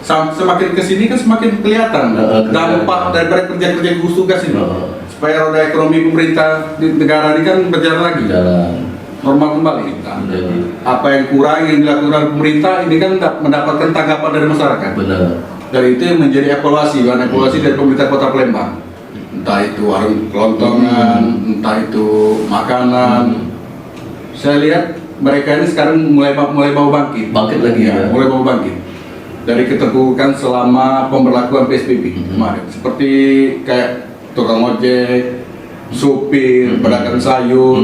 semakin kesini kan semakin kelihatan dampak daripada kerja-kerja gugus tugas ini. Supaya roda ekonomi pemerintah di negara ini kan berjalan lagi, normal kembali. Nah, apa yang kurang yang dilakukan pemerintah ini kan mendapatkan tanggapan dari masyarakat. Benar. Dari itu yang menjadi evaluasi dari pemerintah Kota Palembang. Entah itu warung kelontongan, entah itu makanan. Saya lihat mereka ini sekarang mulai mau bangkit. Bangkit lagi ya. Mulai mau bangkit. Dari keterpurukan selama pemberlakuan PSBB kemarin. Seperti kayak tukang ojek, supir, pedagang sayur.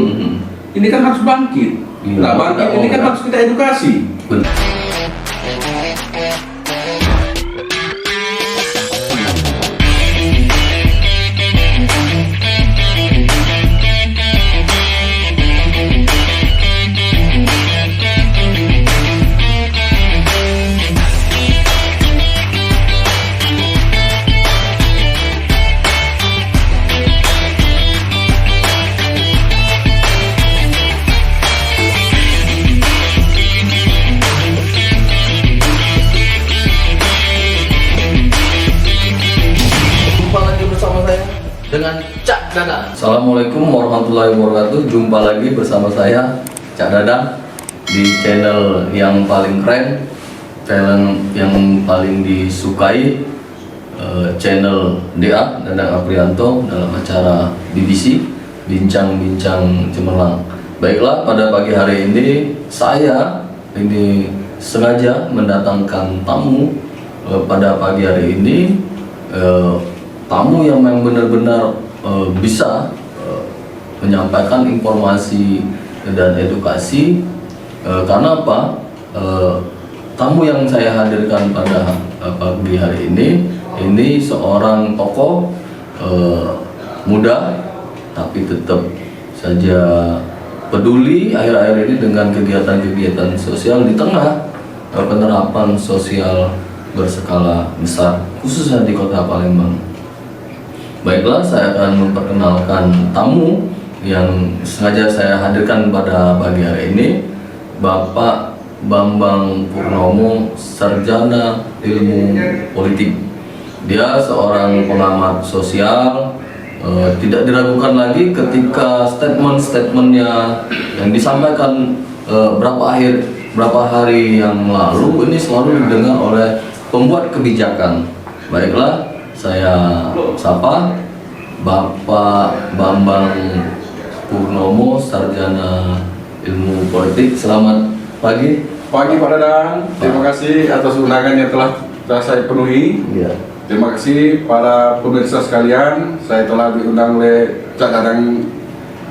Ini kan harus bangkit. Nah, bangkit ini kan harus kita edukasi. Dengan Cak Dadang. Assalamualaikum warahmatullahi wabarakatuh. Jumpa lagi bersama saya Cak Dadang di channel yang paling keren, channel yang paling disukai, channel DA Dadang Aprianto dalam acara BBC Bincang-Bincang Cemerlang. Baiklah, pada pagi hari ini saya sengaja mendatangkan tamu pada pagi hari ini. Tamu yang benar-benar bisa menyampaikan informasi dan edukasi. Karena apa? Tamu yang saya hadirkan pada pagi hari ini seorang tokoh muda, tapi tetap saja peduli akhir-akhir ini dengan kegiatan-kegiatan sosial di tengah penerapan sosial berskala besar, khususnya di Kota Palembang. Baiklah, saya akan memperkenalkan tamu yang sengaja saya hadirkan pada pagi hari ini, Bapak Bambang Purnomo, Sarjana Ilmu Politik. Dia seorang pengamat sosial, tidak diragukan lagi ketika statement-statementnya yang disampaikan berapa hari yang lalu ini selalu didengar oleh pembuat kebijakan. Baiklah, saya sapa Bapak Bambang Purnomo, Sarjana Ilmu Politik. Selamat pagi. Pagi Pak Dadang. Terima kasih atas undangan yang telah saya penuhi. Ya. Terima kasih para pemirsa sekalian. Saya telah diundang oleh Cak Dadang,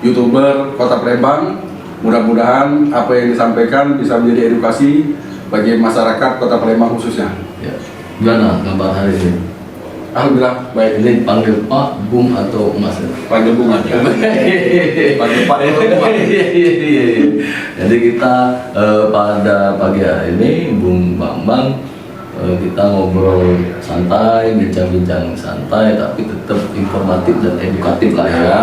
YouTuber Kota Palembang. Mudah-mudahan apa yang disampaikan bisa menjadi edukasi bagi masyarakat Kota Palembang khususnya. Ya. Gimana kabar hari ini? Alhamdulillah baik. Ini panggil Pak, Bung atau Mas? Panggil Bung aja. Panggil Pak atau Bung. Jadi kita pada pagi hari ini Bung Bambang, kita ngobrol santai, bincang-bincang santai, tapi tetap informatif dan edukatif lah ya,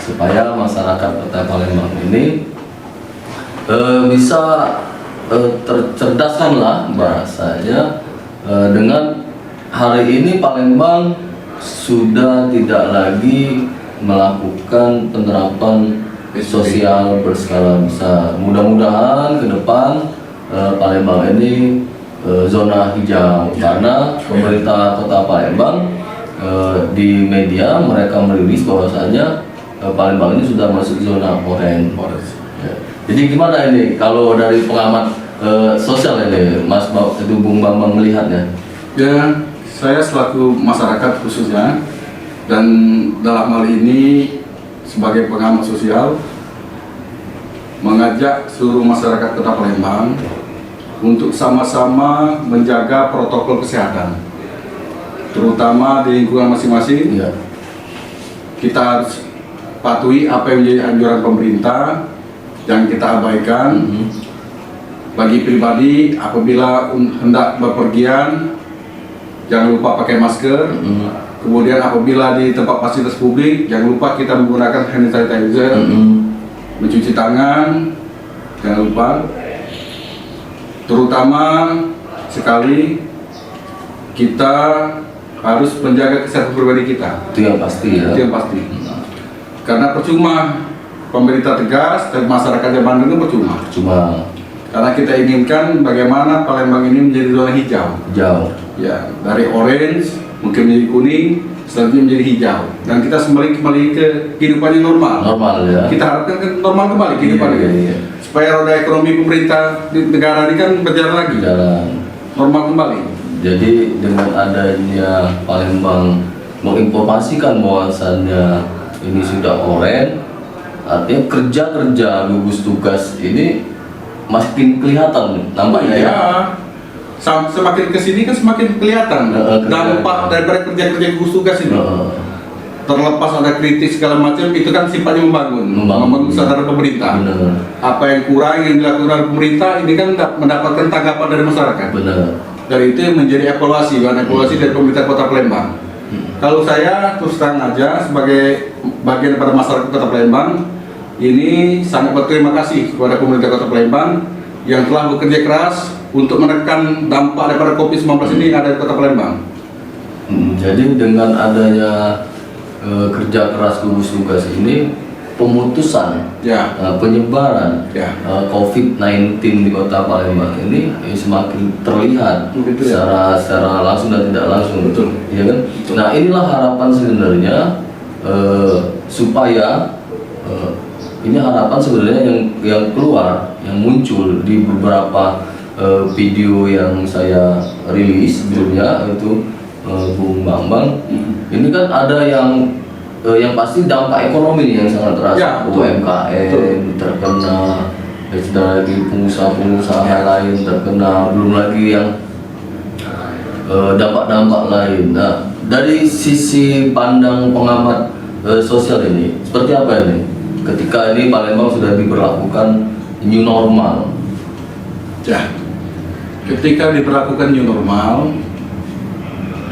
supaya masyarakat Kota Palembang ini bisa tercerdaskan lah bahasanya dengan hari ini Palembang sudah tidak lagi melakukan penerapan sosial berskala besar. Mudah-mudahan ke depan Palembang ini zona hijau, karena pemerintah Kota Palembang di media mereka merilis bahwasanya Palembang ini sudah masuk zona oranye. Ya. Jadi gimana ini kalau dari pengamat sosial ini, Mas Bung Bambang melihatnya? Ya, saya selaku masyarakat khususnya, dan dalam hal ini sebagai pengamat sosial, mengajak seluruh masyarakat Kota Palembang untuk sama-sama menjaga protokol kesehatan, terutama di lingkungan masing-masing. Ya. Kita harus patuhi apa yang menjadi anjuran pemerintah, yang kita abaikan. Bagi pribadi, apabila hendak bepergian, jangan lupa pakai masker. Kemudian apabila di tempat fasilitas publik, jangan lupa kita menggunakan hand sanitizer, mencuci tangan, jangan lupa. Terutama sekali kita harus menjaga kesehatan pribadi kita. Itu yang pasti ya. Itu yang pasti. Karena percuma pemerintah tegas dan masyarakatnya bandel itu percuma. Cuma Karena kita inginkan bagaimana Palembang ini menjadi zona hijau. jauh. Ya, dari orange mungkin menjadi kuning, selanjutnya menjadi hijau. Dan kita kembali ke kehidupan yang normal. Normal ya. Kita harapkan kan normal kembali kehidupan Iya, ini. iya. Supaya roda ekonomi pemerintah di negara ini kan berjalan lagi. Jalan. Normal kembali. Jadi dengan adanya Palembang menginformasikan bahwasannya ini sudah oren, artinya kerja gugus tugas ini makin kelihatan nampaknya ya. Ya. Semakin kesini kan semakin kelihatan dampak daripada kerja gugus tugas ini. Terlepas ada kritik segala macam, itu kan sifatnya membangun kesadaran pemerintah. Benar. Apa yang kurang yang dilakukan oleh pemerintah ini kan mendapatkan tanggapan dari masyarakat. Benar. Dari itu menjadi evaluasi dari pemerintah Kota Palembang. Kalau saya terus terang aja sebagai bagian daripada masyarakat Kota Palembang, ini sangat berterima kasih kepada pemerintah Kota Palembang yang telah bekerja keras untuk menekan dampak daripada COVID-19 ini yang ada di Kota Palembang. Jadi dengan adanya kerja keras gugus tugas ini, pemutusan Ya, penyebaran ya. COVID-19 di Kota Palembang ini semakin terlihat Betul, ya. secara langsung dan tidak langsung. Betul. Ya kan? Betul. Nah, inilah harapan sebenarnya supaya ini harapan sebenarnya yang keluar, yang muncul di beberapa video yang saya rilis sebelumnya itu Bung Bambang. Ini kan ada yang pasti dampak ekonomi yang sangat terasa. Ya, betul. UMKM Betul. terkena, dan sudah lagi pengusaha-pengusaha lain terkena, belum lagi yang dampak-dampak lain. Nah, dari sisi pandang pengamat sosial ini, seperti apa ini? Ketika ini Palembang sudah diberlakukan new normal. Ya, ketika diberlakukan new normal,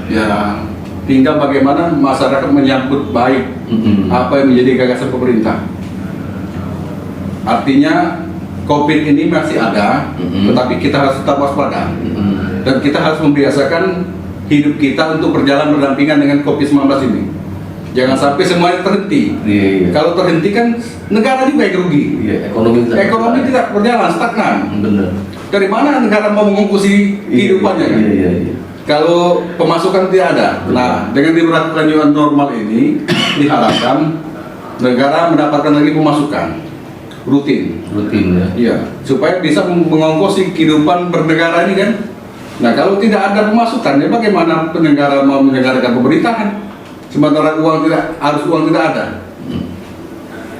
ya tinggal bagaimana masyarakat menyambut baik apa yang menjadi gagasan pemerintah. Artinya COVID ini masih ada, tetapi kita harus tetap waspada dan kita harus membiasakan hidup kita untuk berjalan berdampingan dengan COVID-19 ini. Jangan sampai semuanya terhenti. Iya. Kalau terhenti kan negara juga yang rugi. Iya, ekonomi Tidak berjalan, stagnan. benar. Dari mana negara mau mengungkusi kehidupannya kan? Iya. Kalau pemasukan tidak ada. Nah, dengan diberlakukan new normal ini diharapkan negara mendapatkan lagi pemasukan rutin. Ya. Iya, supaya bisa mengongkosi kehidupan bernegara ini kan. Nah, kalau tidak ada pemasukan, ya bagaimana negara mau menyelenggarakan pemerintahan? Sementara uang tidak ada.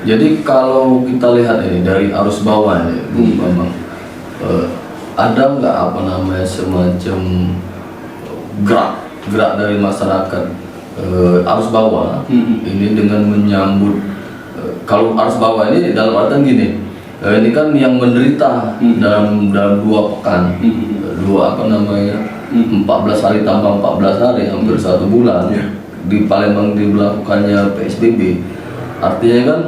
Jadi kalau kita lihat ini dari arus bawah ya, Bung Bambang, ada nggak semacam gerak dari masyarakat arus bawah ini dengan menyambut kalau arus bawah ini dalam artian gini, ini kan yang menderita dalam 2 pekan, 14 hari tambah 14 hari, hampir 1 bulan. Di Palembang diberlakukannya PSBB, artinya kan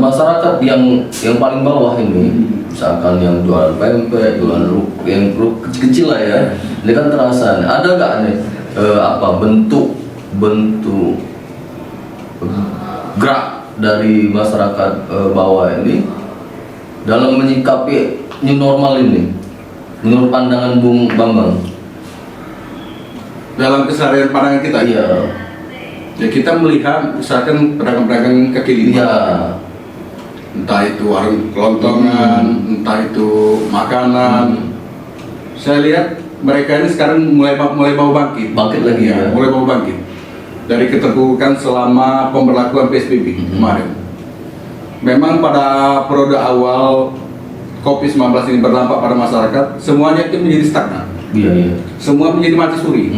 masyarakat yang paling bawah ini, misalkan yang jualan pempek, jualan yang kecil-kecil lah ya, ini kan terasa. Ada nggak nih bentuk gerak dari masyarakat bawah ini dalam menyikapi new normal ini, menurut pandangan Bung Bambang? Dalam keseharian pandangan kita, Iya. Ya kita melihat misalkan pedagang-pedagang kaki lima, entah itu warung kelontongan, entah itu makanan. Saya lihat mereka ini sekarang mulai mau bangkit Lagi ya. mulai mau bangkit dari keterpurukan selama pemberlakuan PSBB kemarin. Memang pada periode awal COVID-19 ini berdampak pada masyarakat, semuanya itu menjadi stagnan. Iya. Semua menjadi mati suri.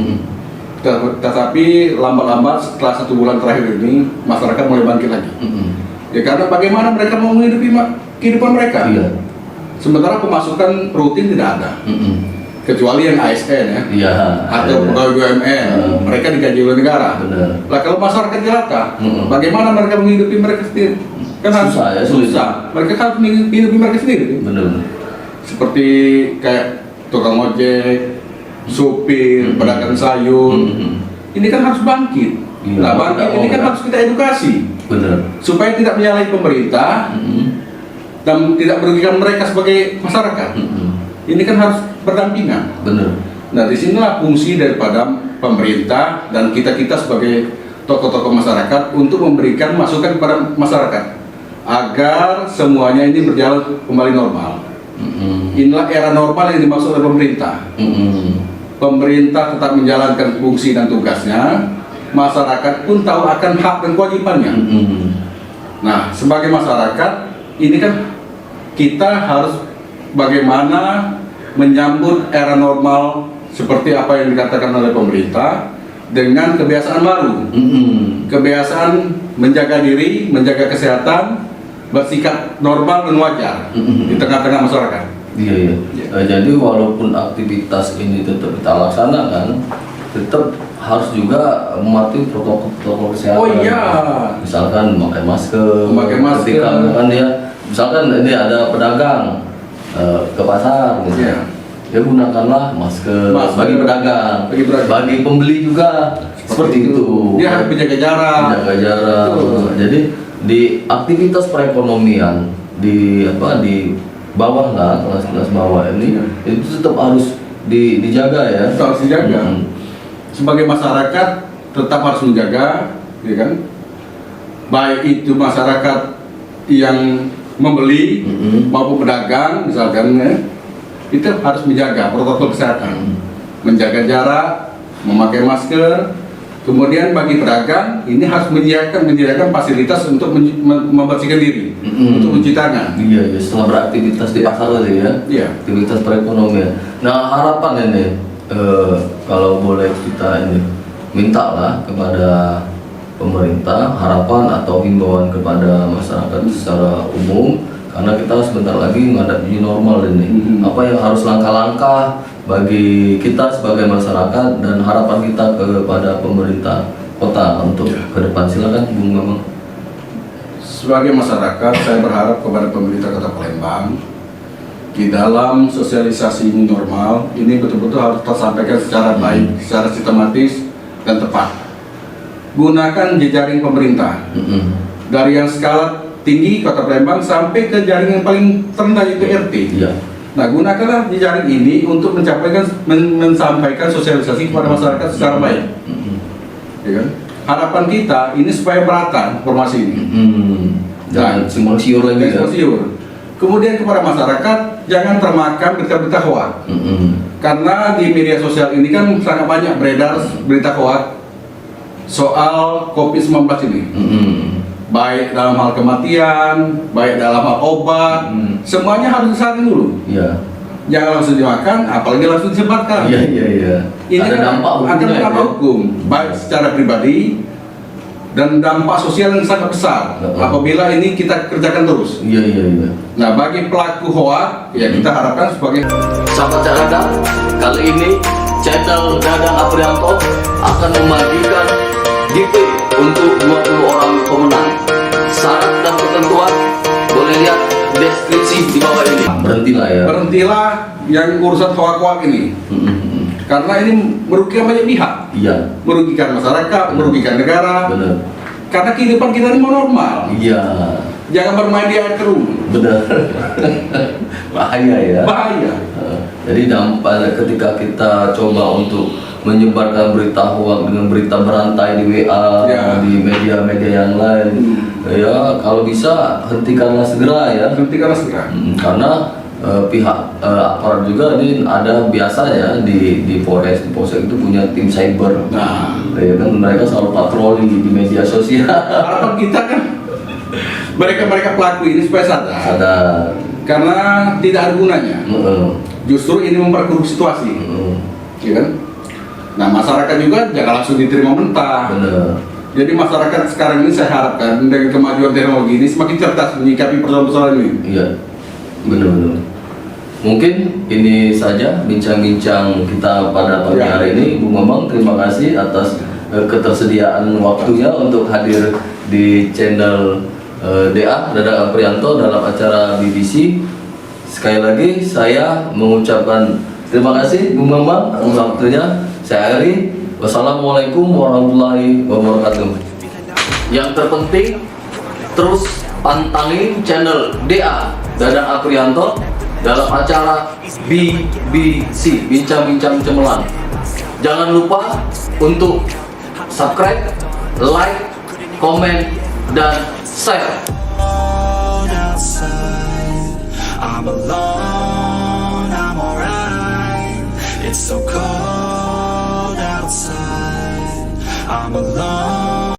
Tetapi lambat-lambat setelah 1 bulan terakhir ini masyarakat mulai bangkit lagi. Ya karena bagaimana mereka mau menghidupi kehidupan mereka. Iya. Sementara pemasukan rutin tidak ada. Kecuali yang ASN ya. Iya. Atau pegawai BUMN, mereka digaji oleh negara. Benar. Lah kalau masyarakat jelata, bagaimana mereka menghidupi mereka sendiri? Kan Susah ya, sulit. susah. Mereka harus menghidupi mereka sendiri. Benar. Seperti kayak tukang ojek, sopir, pedagang sayur, ini kan harus bangkit. Iya, Nah, bangkit ini kan harus kita edukasi Benar. supaya tidak menyalahi pemerintah dan tidak merugikan mereka sebagai masyarakat. Ini kan harus berdampingan. Benar. Nah, disinilah fungsi daripada pemerintah dan kita sebagai tokoh-tokoh masyarakat untuk memberikan masukan kepada masyarakat agar semuanya ini berjalan kembali normal. Inilah era normal yang dimaksud oleh pemerintah. Pemerintah tetap menjalankan fungsi dan tugasnya, masyarakat pun tahu akan hak dan kewajibannya. Nah, sebagai masyarakat, ini kan kita harus bagaimana menyambut era normal seperti apa yang dikatakan oleh pemerintah dengan kebiasaan baru. Kebiasaan menjaga diri, menjaga kesehatan, bersikap normal dan wajar di tengah-tengah masyarakat. Iya, iya. Jadi walaupun aktivitas ini tetap kita laksanakan, tetap harus juga mematuhi protokol kesehatan. Oh iya. Misalkan memakai masker. Memakai masker. Ketika kan dia, misalkan ini ada pedagang ke pasar, gitu. Iya. Ya gunakanlah masker, Masker. bagi pedagang, bagi pembeli juga seperti itu. Dia harus menjaga jarak. Menjaga jarak. Betul. Jadi di aktivitas perekonomian di bawah lah, kelas-kelas bawah ini itu tetap harus dijaga ya. Tetap harus dijaga. Sebagai masyarakat tetap harus menjaga, ya kan? Baik itu masyarakat yang membeli maupun pedagang misalkan ya, itu harus menjaga protokol kesehatan, menjaga jarak, memakai masker. Kemudian bagi pedagang ini harus menyediakan fasilitas untuk membersihkan diri, untuk mencuci tangan. Iya, setelah beraktivitas di pasar tadi ya. Iya. Aktivitas perekonomian. Nah, harapan ini kalau boleh kita ini minta lah kepada pemerintah harapan atau himbauan kepada masyarakat secara umum, karena kita sebentar lagi menghadapi new normal ini. Apa yang harus langkah-langkah bagi kita sebagai masyarakat dan harapan kita kepada pemerintah kota untuk ke depan? Silakan Bung Mamang. Sebagai masyarakat, saya berharap kepada pemerintah Kota Palembang di dalam sosialisasi new normal ini betul-betul harus tersampaikan secara baik, secara sistematis dan tepat. Gunakan jejaring pemerintah dari yang skala tinggi Kota Palembang sampai ke jaring yang paling terendah yaitu RT. Iya. Nah, gunakanlah jejaring ini untuk mensampaikan sosialisasi kepada masyarakat secara baik. Ya kan? Harapan kita ini supaya merata informasi ini. Dan simpang siur lagi ya. Simpang siur. Kemudian kepada masyarakat jangan termakan berita-berita hoax. Karena di media sosial ini kan sangat banyak beredar berita hoax soal COVID-19 ini. Baik dalam hal kematian, baik dalam hal obat, semuanya harus disaring dulu. Iya. Jangan langsung dimakan, apalagi langsung disebarkan. Iya. Ini Ada kan dampak ada hukumnya dampak ya? hukum, baik secara pribadi dan dampak sosial yang sangat besar apabila ini kita kerjakan terus. Iya. Nah, bagi pelaku hoax, ya kita harapkan sebagai Sahabat Dadang, kali ini channel Dadang Aprianto akan membagikan gift untuk 20 orang pemenang. Syarat dan ketentuan boleh lihat deskripsi di bawah ini. Berhentilah ya. berhentilah yang urusan hoax ini, karena ini merugikan banyak pihak, Iya. merugikan masyarakat, merugikan negara. Benar. Karena kehidupan kita ini mau normal. Iya. Jangan bermain di air keruh, Benar. Bahaya ya. bahaya. Jadi dampak ketika kita coba untuk menyebarkan berita hoax dengan berita berantai di WA, Ya. di media-media yang lain, ya kalau bisa hentikanlah segera ya. Hentikanlah segera. Karena pihak aparat juga ini ada biasanya di Polsek itu punya tim cyber. Nah, Ya kan mereka selalu patroli di media sosial. harapan kita kan mereka pelaku ini supaya sadar, Ada. karena tidak ada gunanya. Justru ini memperkeruh situasi, ya kan? Nah, masyarakat juga jangan langsung diterima mentah. Benar. Jadi masyarakat sekarang ini saya harapkan dengan kemajuan teknologi ini semakin cerdas menyikapi persoalan-persoalan ini. Iya, benar-benar. Mungkin ini saja bincang-bincang kita pada pagi Ya. hari ini. Bu Mamang, terima kasih atas ketersediaan waktunya untuk hadir di channel DA Dadang Aprianto dalam acara BBC. Sekali lagi saya mengucapkan Terima kasih Bung Bambang atas waktunya. Saya Ari. Wassalamualaikum warahmatullahi wabarakatuh. Yang terpenting, terus pantangin channel DA Dadang Aprianto dalam acara BBC Bincang-Bincang Cemerlang. Jangan lupa untuk subscribe, like, komen, dan share. I'm alone, I'm alright. It's so cold outside. I'm alone.